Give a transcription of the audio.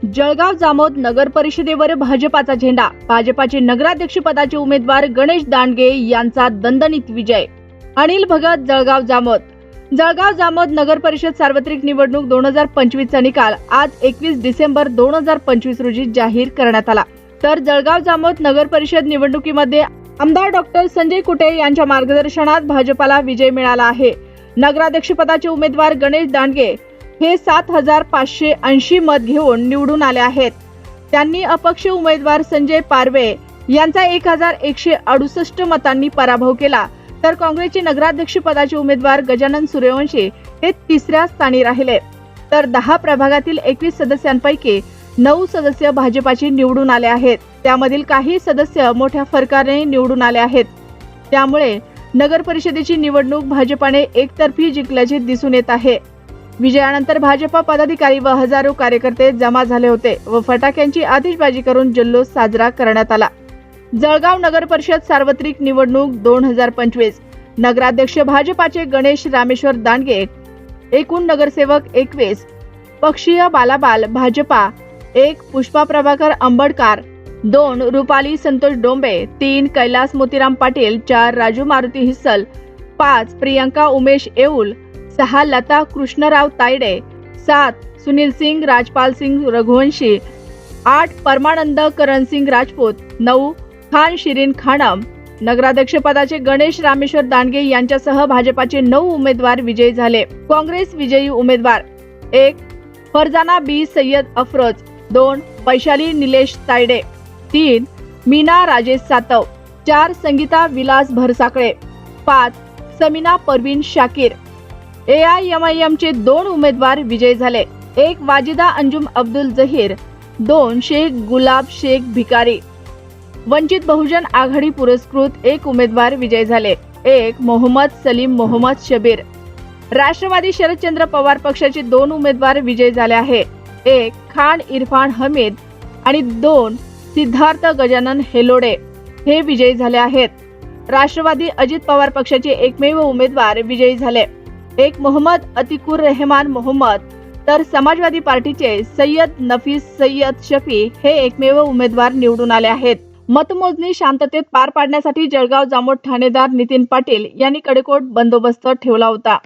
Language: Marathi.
जळगाव जामोद नगर परिषदेवर भाजपाचा झेंडा. भाजपाचे नगराध्यक्ष पदाचे उमेदवार गणेश दांडगे यांचा दणदणीत विजय. अनिल भगत, जळगाव जामोद. जळगाव जामोद नगर परिषद सार्वत्रिक निवडणूक 2025 चा निकाल आज 21 डिसेंबर 2025 रोजी जाहीर करण्यात आला. तर जळगाव जामोद नगर परिषद निवडणुकीमध्ये आमदार डॉक्टर संजय कुटे यांच्या मार्गदर्शनात भाजपाला विजय मिळाला आहे. नगराध्यक्ष पदाचे उमेदवार गणेश दांडगे हे 7,580 मत घेऊन निवडून आले आहेत. त्यांनी अपक्ष उमेदवार संजय पारवे यांचा 1,168 मतांनी पराभव केला. तर काँग्रेसचे नगराध्यक्ष पदाचे उमेदवार गजानन सूर्यवंशी हे तिसऱ्या स्थानी राहिले. तर 10 प्रभागातील 21 सदस्यांपैकी 9 सदस्य भाजपाचे निवडून आले आहेत. त्यामधील काही सदस्य मोठ्या फरकाने निवडून आले आहेत. त्यामुळे नगर परिषदेची निवडणूक भाजपाने एकतर्फी जिंकल्याचे दिसून येत आहे. विजयानंतर भाजपा पदाधिकारी व हजारो कार्यकर्ते जमा झाले होते व फटाक्यांची आतिषबाजी करून जल्लोष साजरा करण्यात आला. जळगाव नगर परिषद सार्वत्रिक निवडणूक 2025 नगराध्यक्ष भाजपाचे गणेश रामेश्वर दांडगे, एकूण नगरसेवक 21, पक्षीय बालाबाल भाजपा 1 पुष्पा प्रभाकर अंबडकार, 2 रुपाली संतोष डोंबे, 3 कैलास मोतीराम पाटील, 4 राजू मारुती हिस्सल, 5 प्रियंका उमेश येऊल, 6 लता कृष्णराव तायडे, 7 सुनील सिंग राजपाल सिंग रघुवंशी, 8 परमानंद करण सिंग राजपूत, 9 खान शिरीन खानम. नगराध्यक्ष पदाचे गणेश रामेश्वर दांडगे यांच्यासह भाजपाचे 9 उमेदवार विजयी झाले. काँग्रेस विजयी उमेदवार 1 फरजाना बी सय्यद अफरोज, 2 वैशाली निलेश तायडे, 3 मीना राजेश सातव, 4 संगीता विलास भरसाकळे, 5 समीना परवीन शाकीर. AIMIM चे 2 उमेदवार विजयी झाले. 1 वाजिदा अंजुम अब्दुल जहीर, 2 शेख गुलाब शेख भिकारी. वंचित बहुजन आघाडी पुरस्कृत 1 उमेदवार विजयी झाले. 1 मोहम्मद सलीम मोहम्मद शबीर. राष्ट्रवादी शरदचंद्र पवार पक्षाचे 2 उमेदवार विजयी झाले आहे. 1 खान इरफान हमीद आणि 2 सिद्धार्थ गजानन हेलोडे हे विजयी झाले आहेत. राष्ट्रवादी अजित पवार पक्षाचे एकमेव उमेदवार विजयी झाले. 1 मोहम्मद अतिकुर रहमान मोहम्मद. तर समाजवादी पार्टीचे सय्यद नफीस सय्यद शफी हे एकमेव उमेदवार निवडून आले आहेत. मतमोजणी शांततेत पार पाडण्यासाठी जळगाव जामोद ठाणेदार नितीन पाटील यांनी कडेकोट बंदोबस्त ठेवला होता.